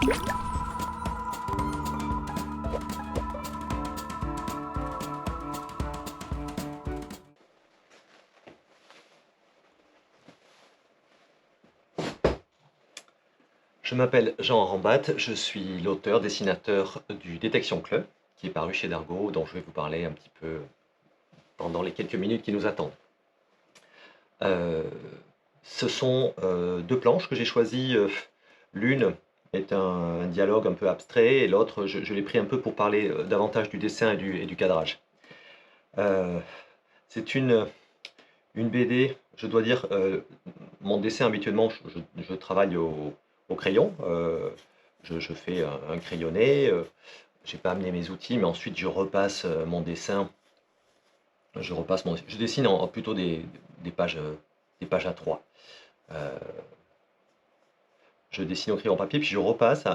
Je m'appelle Jean Rambat, je suis l'auteur, dessinateur du Détection Club, qui est paru chez Dargaud, dont je vais vous parler un petit peu pendant les quelques minutes qui nous attendent. Euh, Ce sont deux planches que j'ai choisies. L'une est un dialogue un peu abstrait, et l'autre, je l'ai pris un peu pour parler davantage du dessin et du cadrage. Euh, c'est une BD, je dois dire, mon dessin habituellement, je travaille au crayon, je fais un crayonné, j'ai pas amené mes outils, mais ensuite je repasse mon dessin, je dessine plutôt des des pages à 3. Euh, je dessine au crayon papier, puis je repasse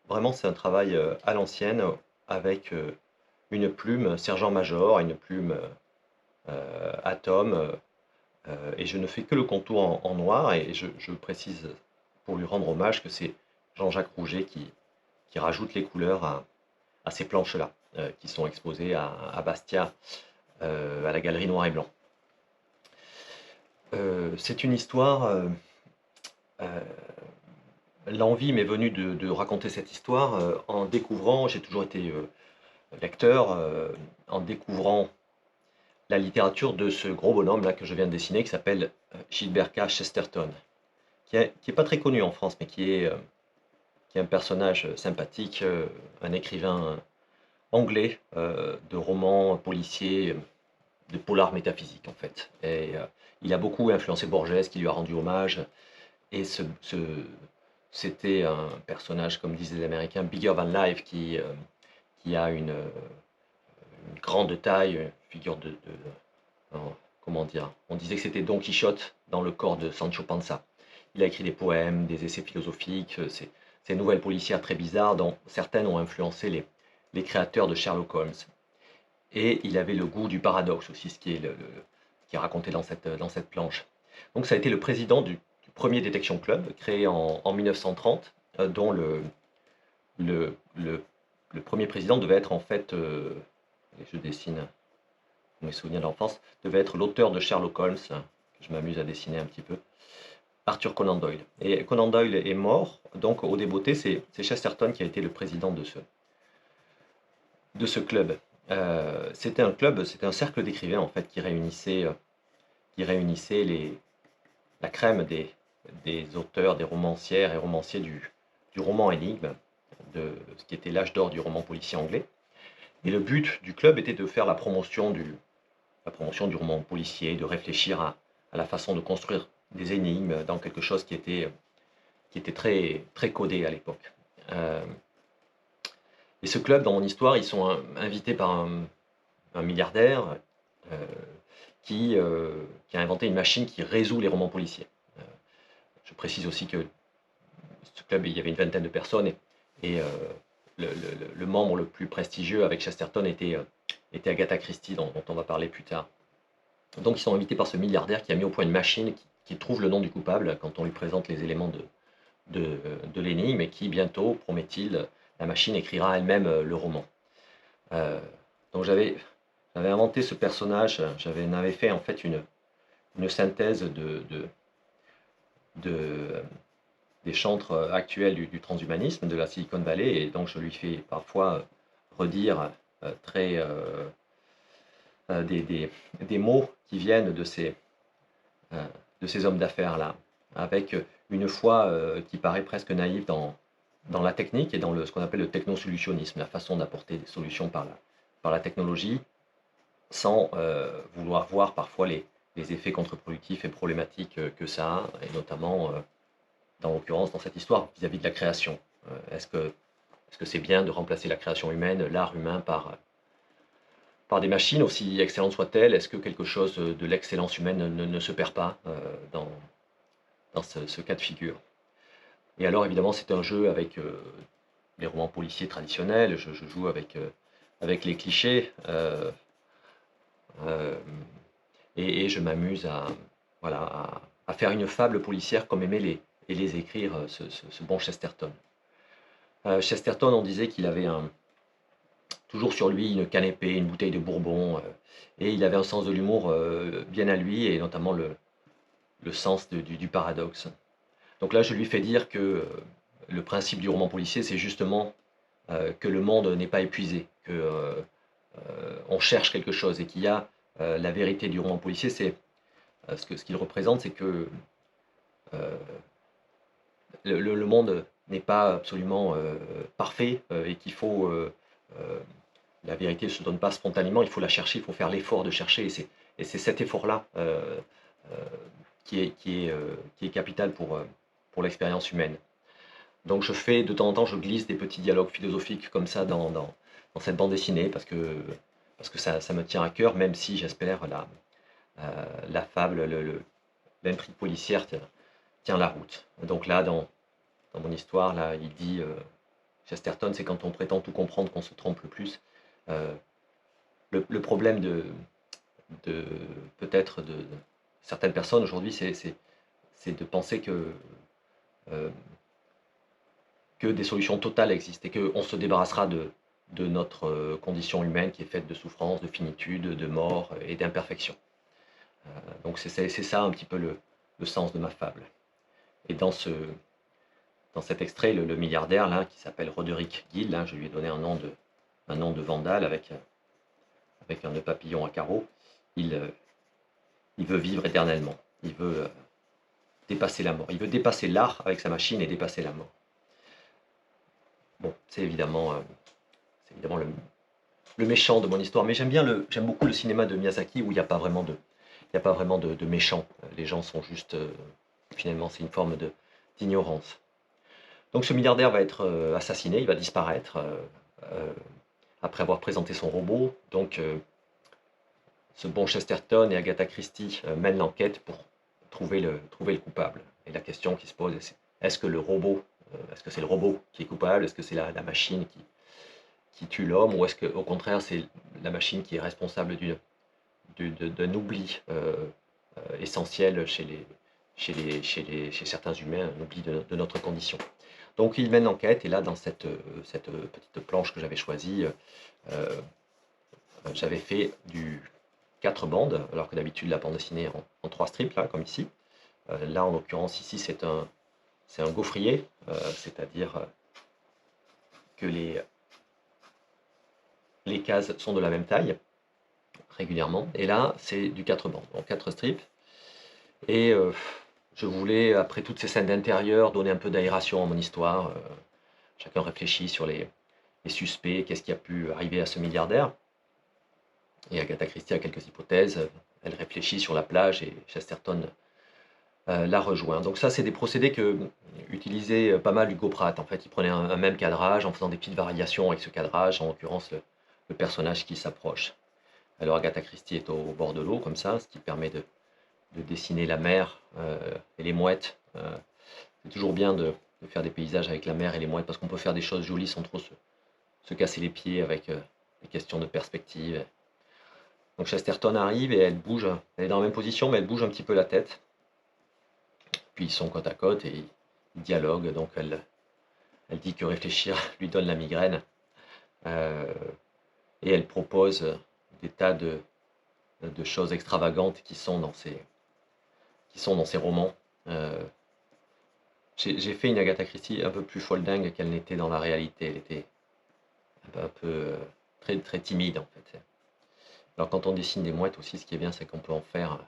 vraiment c'est un travail à l'ancienne, avec une plume sergent-major, une plume atome, et je ne fais que le contour en noir, et je précise pour lui rendre hommage que c'est Jean-Jacques Rouget qui rajoute les couleurs à ces planches-là, qui sont exposées à Bastia, à la galerie Noir et Blanc. C'est une histoire, euh, l'envie m'est venue de raconter cette histoire en découvrant, j'ai toujours été lecteur, en découvrant la littérature de ce gros bonhomme là que je viens de dessiner, qui s'appelle Gilbert K. Chesterton, qui est pas très connu en France, mais qui est un personnage sympathique, un écrivain anglais de romans policiers, de polar métaphysique en fait. Et il a beaucoup influencé Borges, qui lui a rendu hommage. Et c'était un personnage, comme disaient les Américains, bigger than life, qui a une grande taille, une figure comment dire, on disait que c'était Don Quichotte dans le corps de Sancho Panza. Il a écrit des poèmes, des essais philosophiques, ces nouvelles policières très bizarres dont certaines ont influencé les créateurs de Sherlock Holmes. Et il avait le goût du paradoxe aussi, ce qui est raconté dans cette planche. Donc ça a été le président du premier Detection Club, créé en 1930, dont le, le, le premier président devait être en fait, et je dessine mes souvenirs d'enfance, devait être l'auteur de Sherlock Holmes, que je m'amuse à dessiner un petit peu, Arthur Conan Doyle. Et Conan Doyle est mort, donc au débeauté, c'est Chesterton qui a été le président de ce club. C'était un club, c'était un cercle d'écrivains en fait qui réunissait la crème des auteurs, des romancières et romanciers du roman énigme, de ce qui était l'âge d'or du roman policier anglais. Et le but du club était de faire la promotion du roman policier, de réfléchir à la façon de construire des énigmes dans quelque chose qui était très, très codé à l'époque. Euh, et ce club, dans mon histoire, ils sont invités par un milliardaire euh, qui a inventé une machine qui résout les romans policiers. Euh, je précise aussi que ce club, il y avait une vingtaine de personnes, et le membre le plus prestigieux avec Chesterton était Agatha Christie, dont on va parler plus tard. Donc ils sont invités par ce milliardaire qui a mis au point une machine qui trouve le nom du coupable quand on lui présente les éléments de l'énigme, et qui bientôt, promet-il, la machine écrira elle-même le roman. Euh, donc j'avais inventé ce personnage, j'avais fait en fait une synthèse de, des chantres actuels du transhumanisme, de la Silicon Valley, et donc je lui fais parfois redire très des mots qui viennent euh, de ces hommes d'affaires-là, avec une foi qui paraît presque naïve dans la technique et dans ce qu'on appelle le technosolutionnisme, la façon d'apporter des solutions par la technologie, sans vouloir voir parfois les effets contre-productifs et problématiques que ça a, et notamment, dans l'occurrence, dans cette histoire, vis-à-vis de la création. Est-ce que c'est bien de remplacer la création humaine, l'art humain, par des machines, aussi excellentes soient-elles? Est-ce que quelque chose de l'excellence humaine ne se perd pas dans ce cas de figure? Et alors, évidemment, c'est un jeu avec les romans policiers traditionnels, je joue avec les clichés, euh, et je m'amuse voilà, à faire une fable policière comme aimait les écrire ce bon Chesterton. Chesterton, on disait qu'il avait toujours sur lui une canne épée, une bouteille de bourbon, et il avait un sens de l'humour bien à lui, et notamment le sens du paradoxe. Donc là, je lui fais dire que le principe du roman policier, c'est justement que le monde n'est pas épuisé, que on cherche quelque chose et qu'il y a la vérité du roman policier, c'est ce qu'il représente, c'est que euh, le monde n'est pas absolument parfait et qu'il faut la vérité ne se donne pas spontanément, il faut la chercher, il faut faire l'effort de chercher et c'est cet effort-là euh, qui est capital pour l'expérience humaine. Donc je fais de temps en temps, je glisse des petits dialogues philosophiques comme ça dans cette bande dessinée parce que ça me tient à cœur, même si j'espère la fable, l'intrigue policière tient la route. Donc là, dans mon histoire, là, il dit, Chesterton, c'est quand on prétend tout comprendre qu'on se trompe le plus. Euh, le problème de peut-être de certaines personnes aujourd'hui, c'est de penser euh, que des solutions totales existent et qu'on se débarrassera de notre condition humaine qui est faite de souffrance, de finitude, de mort et d'imperfection. Donc c'est ça un petit peu le sens de ma fable. Et dans cet extrait, le milliardaire là, qui s'appelle Roderick Gill, là, je lui ai donné un nom de vandale avec un nœud papillon à carreaux, il veut vivre éternellement. Il veut dépasser la mort. Il veut dépasser l'art avec sa machine et dépasser la mort. Bon, c'est évidemment le méchant de mon histoire, mais j'aime beaucoup le cinéma de Miyazaki où il n'y a pas vraiment de méchants. Les gens sont juste, finalement, c'est une forme d'ignorance. Donc ce milliardaire va être assassiné, il va disparaître euh, après avoir présenté son robot. Donc ce bon Chesterton et Agatha Christie mènent l'enquête pour trouver le coupable. Et la question qui se pose, c'est est-ce que est-ce que c'est le robot qui est coupable? Est-ce que c'est la machine qui tue l'homme? Ou est-ce qu'au contraire, c'est la machine qui est responsable d'un oubli essentiel chez certains humains, un oubli de notre condition? Donc il mène l'enquête, et là, dans cette petite planche que j'avais choisie, j'avais fait du 4 bandes, alors que d'habitude la bande dessinée est en 3 strips, là, comme ici. Là, en l'occurrence, ici, c'est un gaufrier, c'est-à-dire que les cases sont de la même taille, régulièrement. Et là, c'est du 4 bandes, donc 4 strips. Et je voulais, après toutes ces scènes d'intérieur, donner un peu d'aération à mon histoire. Chacun réfléchit sur les suspects, qu'est-ce qui a pu arriver à ce milliardaire. Et Agatha Christie a quelques hypothèses. Elle réfléchit sur la plage et Chesterton la rejoint. Donc ça, c'est des procédés que utilisait pas mal Hugo Pratt. En fait, il prenait un même cadrage en faisant des petites variations avec ce cadrage, en l'occurrence le personnage qui s'approche. Alors Agatha Christie est au bord de l'eau, comme ça, ce qui permet de dessiner la mer et les mouettes. C'est toujours bien de faire des paysages avec la mer et les mouettes, parce qu'on peut faire des choses jolies sans trop se casser les pieds avec des questions de perspective. Donc Chesterton arrive et elle bouge, elle est dans la même position, mais elle bouge un petit peu la tête. Puis ils sont côte à côte et ils dialoguent, donc elle dit que réfléchir lui donne la migraine. Euh, et elle propose des tas de choses extravagantes qui sont dans ces romans. J'ai fait une Agatha Christie un peu plus folle dingue qu'elle n'était dans la réalité. Elle était un peu très, très timide en fait. Alors quand on dessine des mouettes aussi, ce qui est bien, c'est qu'on peut en faire,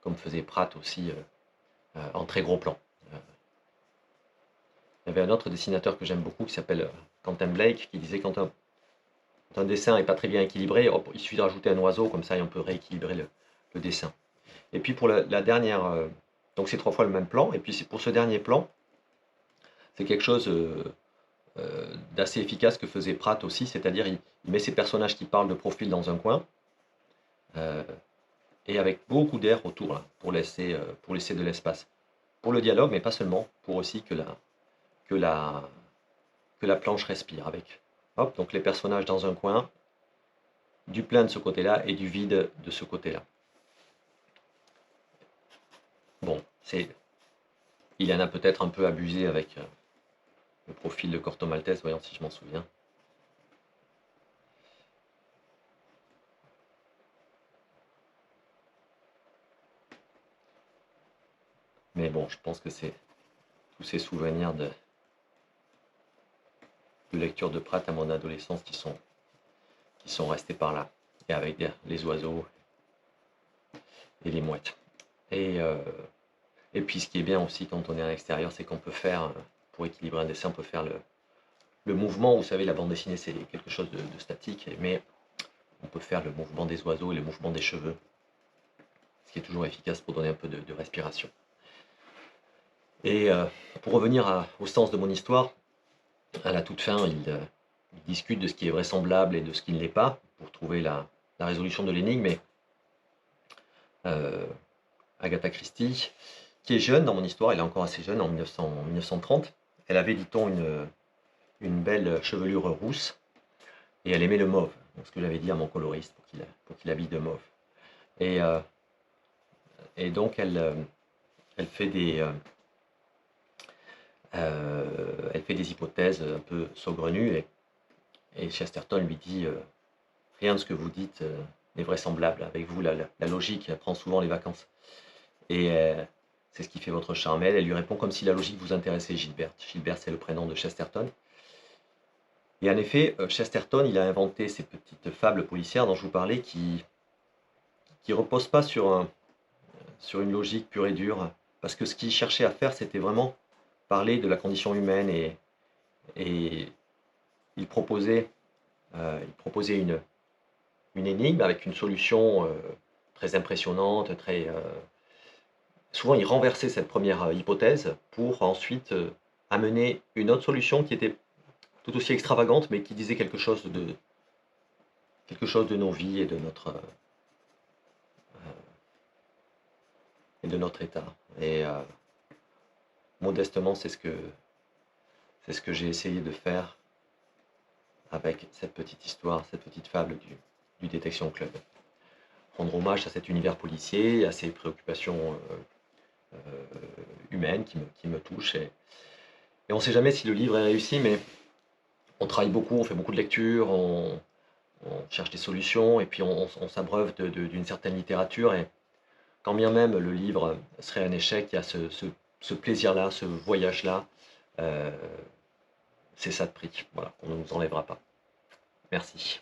comme faisait Pratt aussi, en très gros plan. Il y avait un autre dessinateur que j'aime beaucoup qui s'appelle Quentin Blake qui disait quand un dessin n'est pas très bien équilibré, hop, il suffit de rajouter un oiseau, comme ça et on peut rééquilibrer le dessin. Et puis pour la dernière, donc c'est 3 fois le même plan, et puis pour ce dernier plan, c'est quelque chose d'assez efficace que faisait Pratt aussi, c'est-à-dire il met ses personnages qui parlent de profil dans un coin, euh, et avec beaucoup d'air autour, là, pour laisser de l'espace. Pour le dialogue, mais pas seulement, pour aussi que la planche respire avec. Hop, donc les personnages dans un coin, du plein de ce côté-là et du vide de ce côté-là. Bon, il en a peut-être un peu abusé avec le profil de Corto Maltese, voyons si je m'en souviens. Mais bon, je pense que c'est tous ces souvenirs de lecture de Pratt à mon adolescence qui sont restés par là, et avec les oiseaux et les mouettes. Et puis ce qui est bien aussi quand on est à l'extérieur, c'est qu'on peut faire, pour équilibrer un dessin, on peut faire le mouvement. Vous savez, la bande dessinée, c'est quelque chose de statique, mais on peut faire le mouvement des oiseaux et le mouvement des cheveux, ce qui est toujours efficace pour donner un peu de respiration. Et pour revenir au sens de mon histoire, à la toute fin, il discute de ce qui est vraisemblable et de ce qui ne l'est pas, pour trouver la résolution de l'énigme. Et Agatha Christie, qui est jeune dans mon histoire, elle est encore assez jeune, en 1930, elle avait, dit-on, une belle chevelure rousse, et elle aimait le mauve, donc ce que j'avais dit à mon coloriste pour qu'il habille de mauve. Et donc elle fait des hypothèses un peu saugrenues, et Chesterton lui dit rien de ce que vous dites n'est vraisemblable. Avec vous, la logique prend souvent les vacances. Et c'est ce qui fait votre charme. Elle lui répond comme si la logique vous intéressait, Gilbert. Gilbert, c'est le prénom de Chesterton. Et en effet, Chesterton, il a inventé ces petites fables policières dont je vous parlais qui reposent pas sur une logique pure et dure. Parce que ce qu'il cherchait à faire, c'était vraiment parler de la condition humaine, et il proposait une énigme avec une solution très impressionnante, souvent il renversait cette première hypothèse pour ensuite amener une autre solution qui était tout aussi extravagante, mais qui disait quelque chose de nos vies et de notre état. Et modestement, c'est ce que j'ai essayé de faire avec cette petite histoire, cette petite fable du Détection Club. Rendre hommage à cet univers policier, à ces préoccupations humaines qui me touchent. Et on ne sait jamais si le livre est réussi, mais on travaille beaucoup, on fait beaucoup de lectures, on cherche des solutions, et puis on s'abreuve d'une certaine littérature. Et quand bien même le livre serait un échec, il y a ce plaisir-là, ce voyage-là. C'est ça de prix, voilà, qu'on ne nous enlèvera pas. Merci.